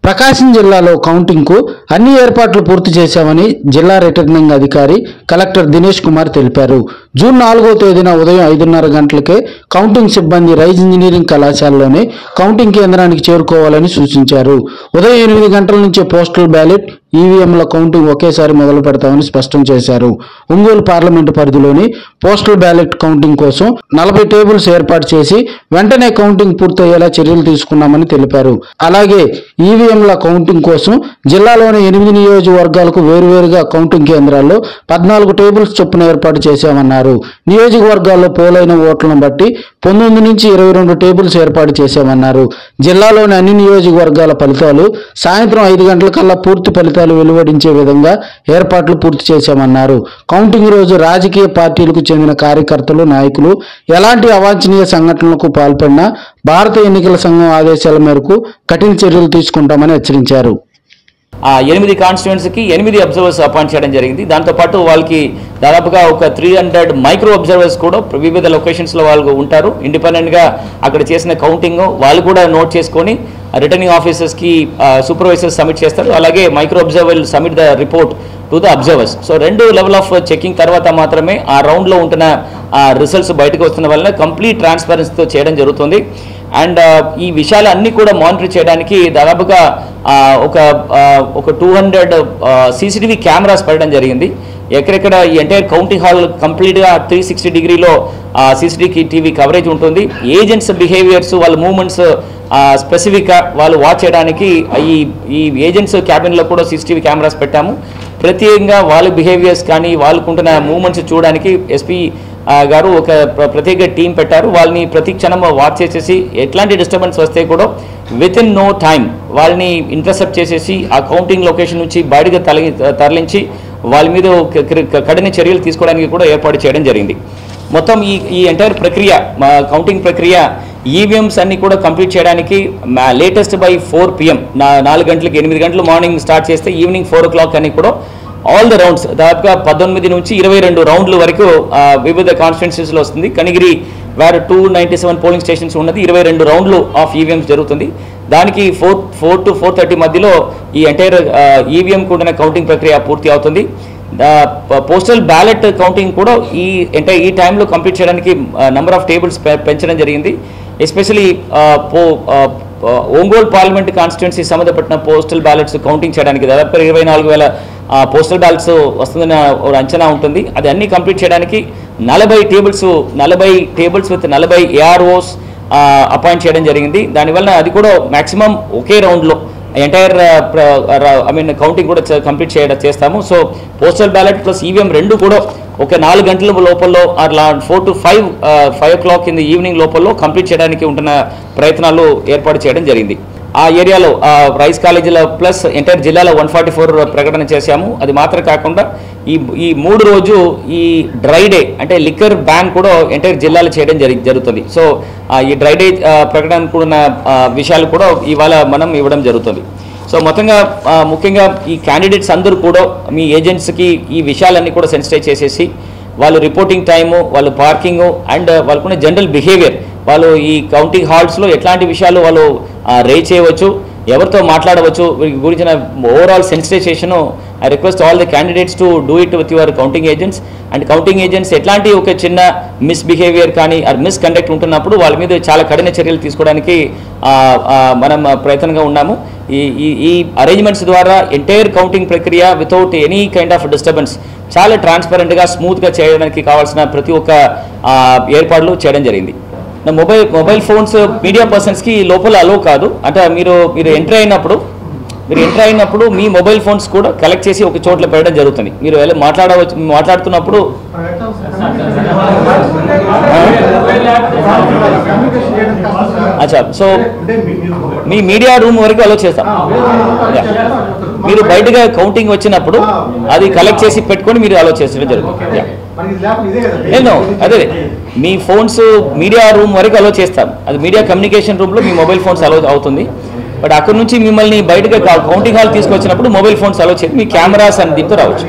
ప్రకాశం జిల్లాలో కౌంటింగ్కు అన్ని ఏర్పాట్లు పూర్తి చేశామని జిల్లా రిటర్నింగ్ అధికారి కలెక్టర్ దినేష్ కుమార్ తెలిపారు. జూన్ 4వ తేదీన ఉదయం 5:30 గంటలకే కౌంటింగ్ సిబ్బంది రైజ్ ఇంజనీరింగ్ కళాశాలలోనే కౌంటింగ్ కేంద్రానికి చేరుకోవాలని సూచించారు. ఉదయం 8 గంటల నుంచే పోస్టల్ బ్యాలెట్, ఈవీఎంల కౌంటింగ్ ఒకేసారి మొదలు పెడతామని స్పష్టం చేశారు. ఒంగోలు పార్లమెంటు పరిధిలోని పోస్టల్ బ్యాలెట్ కౌంటింగ్ కోసం 40 టేబుల్స్ ఏర్పాటు చేసి వెంటనే కౌంటింగ్ పూర్తయ్యేలా చర్యలు తీసుకున్నామని తెలిపారు. అలాగే ఈవీఎంల కౌంటింగ్ కోసం జిల్లాలోని 8 నియోజకవర్గాలకు వేరువేరుగా కౌంటింగ్ కేంద్రాల్లో 14 టేబుల్స్ చొప్పున ఏర్పాటు చేశామన్నారు. నియోజకవర్గాల్లో పోలైన ఓట్లను బట్టి 19 నుంచి 22 టేబుల్స్ ఏర్పాటు చేశామన్నారు. జిల్లాలోని అన్ని నియోజకవర్గాల ఫలితాలు సాయంత్రం 5 గంటలకల్లా పూర్తి ఫలితాలు వెలువడించే విధంగా ఏర్పాట్లు పూర్తి చేశామన్నారు. కౌంటింగ్ రోజు రాజకీయ పార్టీలకు చెందిన కార్యకర్తలు, నాయకులు ఎలాంటి అవాంఛనీయ సంఘటనలకు పాల్పడినా భారత ఎన్నికల సంఘం ఆదేశాల మేరకు కఠిన చర్యలు తీసుకుంటామని హెచ్చరించారు. 8 కాన్స్టిట్యుయెన్సీకి 8 అబ్జర్వర్స్ అపాయింట్ చేయడం జరిగింది. దాంతోపాటు వాళ్ళకి దాదాపుగా ఒక 300 మైక్రో అబ్జర్వర్స్ కూడా వివిధ లొకేషన్స్లో వాళ్ళు ఉంటారు. ఇండిపెండెంట్గా అక్కడ చేసిన కౌంటింగ్ వాళ్ళు కూడా నోట్ చేసుకొని రిటర్నింగ్ ఆఫీసర్స్కి సూపర్వైజర్స్ సబ్మిట్ చేస్తారు. అలాగే micro observer submit the report to the observers. So 2 level of checking తర్వాత మాత్రమే ఆ రౌండ్లో ఉంటున్న రిజల్ట్స్ బయటకు వస్తున్న వలన కంప్లీట్ ట్రాన్స్పరెన్సీతో చేయడం జరుగుతుంది. అండ్ ఈ విషయాలు అన్నీ కూడా మానిటర్ చేయడానికి దాదాపుగా ఒక 200 సీసీటీవీ కెమెరాస్ పెట్టడం జరిగింది. ఎక్కడెక్కడ ఈ ఎంటైర్ కౌంటింగ్ హాల్ కంప్లీట్గా 360 డిగ్రీలో సీసీటీవీ కవరేజ్ ఉంటుంది. ఏజెంట్స్ బిహేవియర్స్, వాళ్ళ మూవ్మెంట్స్ స్పెసిఫిక్గా వాళ్ళు వాచ్ చేయడానికి ఈ ఏజెంట్స్ క్యాబిన్లో కూడా సీసీటీవీ కెమెరాస్ పెట్టాము. ప్రత్యేకంగా వాళ్ళ బిహేవియర్స్ కానీ వాళ్ళకుంటున్న మూవ్మెంట్స్ చూడడానికి ఎస్పీ గారు ఒక ప్రత్యేక టీం పెట్టారు. వాళ్ళని ప్రతి క్షణం వాచ్ చేసేసి ఎట్లాంటి డిస్టర్బెన్స్ వస్తే కూడా విత్ ఇన్ నో టైం వాళ్ళని ఇంటర్సెప్ట్ చేసేసి ఆ కౌంటింగ్ లొకేషన్ నుంచి బయటకు తరలించి వాళ్ళ మీద కఠిన చర్యలు తీసుకోవడానికి కూడా ఏర్పాటు చేయడం జరిగింది. మొత్తం ఈ ఎంటైర్ ప్రక్రియ, కౌంటింగ్ ప్రక్రియ, ఈవీఎంస్ అన్ని కూడా కంప్లీట్ చేయడానికి లేటెస్ట్ బై 4 PM 4 గంటలకు 8 గంటలు మార్నింగ్ స్టార్ట్ చేస్తే ఈవినింగ్ 4 o'clock అని కూడా ఆల్ ద రౌండ్స్ దాదాపుగా 19 నుంచి 22 రౌండ్ల వరకు వివిధ కాన్స్టిట్యుయెన్సీస్లో వస్తుంది. కనిగిరి వేరే 297 పోలింగ్ స్టేషన్స్ ఉన్నది. 22 రౌండ్లు ఆఫ్ ఈవీఎంస్ జరుగుతుంది. దానికి 4 to 4:30 మధ్యలో ఈ ఎంటైర్ ఈవీఎం కూడా కౌంటింగ్ ప్రక్రియ పూర్తి అవుతుంది. పోస్టల్ బ్యాలెట్ కౌంటింగ్ కూడా ఈ టైంలో కంప్లీట్ చేయడానికి నెంబర్ ఆఫ్ టేబుల్స్ పెంచడం జరిగింది. ఎస్పెషలీ ఒంగోలు పార్లమెంట్ కాన్స్టిట్యుయెన్సీ సంబంధపడిన పోస్టల్ బ్యాలెట్స్ కౌంటింగ్ చేయడానికి దాదాపు 24,000 పోస్టల్ బ్యాలెట్స్ వస్తుందన్న అంచనా ఉంటుంది. అది అన్ని కంప్లీట్ చేయడానికి 40 టేబుల్స్ విత్ 40 AROs అపాయింట్ చేయడం జరిగింది. దానివల్ల అది కూడా మ్యాక్సిమం ఒకే రౌండ్లో ఎంటైర్ కౌంటింగ్ కూడా కంప్లీట్ చేస్తాము. So postal ballot plus EVM రెండు కూడా ఒక 4 గంటల లోపల 4 to 5 o'clock in the evening లోపల కంప్లీట్ చేయడానికి ఉంటున్న ప్రయత్నాలు ఏర్పాటు చేయడం జరిగింది. ఆ ఏరియాలో రైస్ కాలేజీలో ప్లస్ ఎంటైర్ జిల్లాలో 144 ప్రకటన చేశాము. అది మాత్రం కాకుండా ఈ 3 రోజు ఈ డ్రై డే అంటే లిక్కర్ బ్యాన్ కూడా ఎంటైర్ జిల్లాలో చేయడం జరుగుతుంది. సో ఈ డ్రై డే ప్రకటన కూడిన విషయాలు కూడా ఇవాళ మనం ఇవ్వడం జరుగుతుంది. సో మొత్తంగా ముఖ్యంగా ఈ క్యాండిడేట్స్ అందరూ కూడా మీ ఏజెంట్స్కి ఈ విషయాలన్నీ కూడా సెన్సిటైజ్ చేసేసి వాళ్ళు రిపోర్టింగ్ టైము, వాళ్ళు పార్కింగు అండ్ వాళ్ళకున్న జనరల్ బిహేవియర్, వాళ్ళు ఈ కౌంటింగ్ హాల్స్లో ఎట్లాంటి విషయాలు వాళ్ళు రేజ్ చేయవచ్చు, ఎవరితో మాట్లాడవచ్చు, వీటి గురించిన overall sensitisation I request all the candidates to do it with your counting agents. And counting agents ఎట్లాంటి ఒక చిన్న మిస్బిహేవియర్ కానీ మిస్కండక్ట్ ఉంటున్నప్పుడు వాళ్ళ మీద చాలా కఠిన చర్యలు తీసుకోవడానికి మనం ప్రయత్నంగా ఉన్నాము. ఈ అరేంజ్మెంట్స్ ద్వారా ఎంటైర్ కౌంటింగ్ ప్రక్రియ without any kind of disturbance చాలా ట్రాన్స్పరెంట్గా స్మూత్గా చేయడానికి కావాల్సిన ప్రతి ఒక్క ఏర్పాట్లు చేయడం జరిగింది. మొబైల్ ఫోన్స్ మీడియా పర్సన్స్కి లోపల అలో కాదు. అంటే మీరు ఎంటర్ అయినప్పుడు మీ మొబైల్ ఫోన్స్ కూడా కలెక్ట్ చేసి ఒక చోట్ల పెట్టడం జరుగుతుంది. మీరు మాట్లాడుతున్నప్పుడు సో మీ మీడియా రూమ్ వరకు అలో చేస్తాం. మీరు బయటగా కౌంటింగ్ వచ్చినప్పుడు అది కలెక్ట్ చేసి పెట్టుకొని మీరు అలో చేసడం జరుగుతుంది. నేను అదే మీ ఫోన్స్ మీడియా రూమ్ వరకు అలో చేస్తాం. అది మీడియా కమ్యూనికేషన్ రూమ్లో మీ మొబైల్ ఫోన్స్ అలో అవుతుంది. బట్ అక్కడ నుంచి మిమ్మల్ని బయటగా కౌంటింగ్ హాల్ తీసుకొచ్చినప్పుడు మొబైల్ ఫోన్స్ అలో చేసి మీ కెమెరాస్ అని దీంతో రావచ్చు.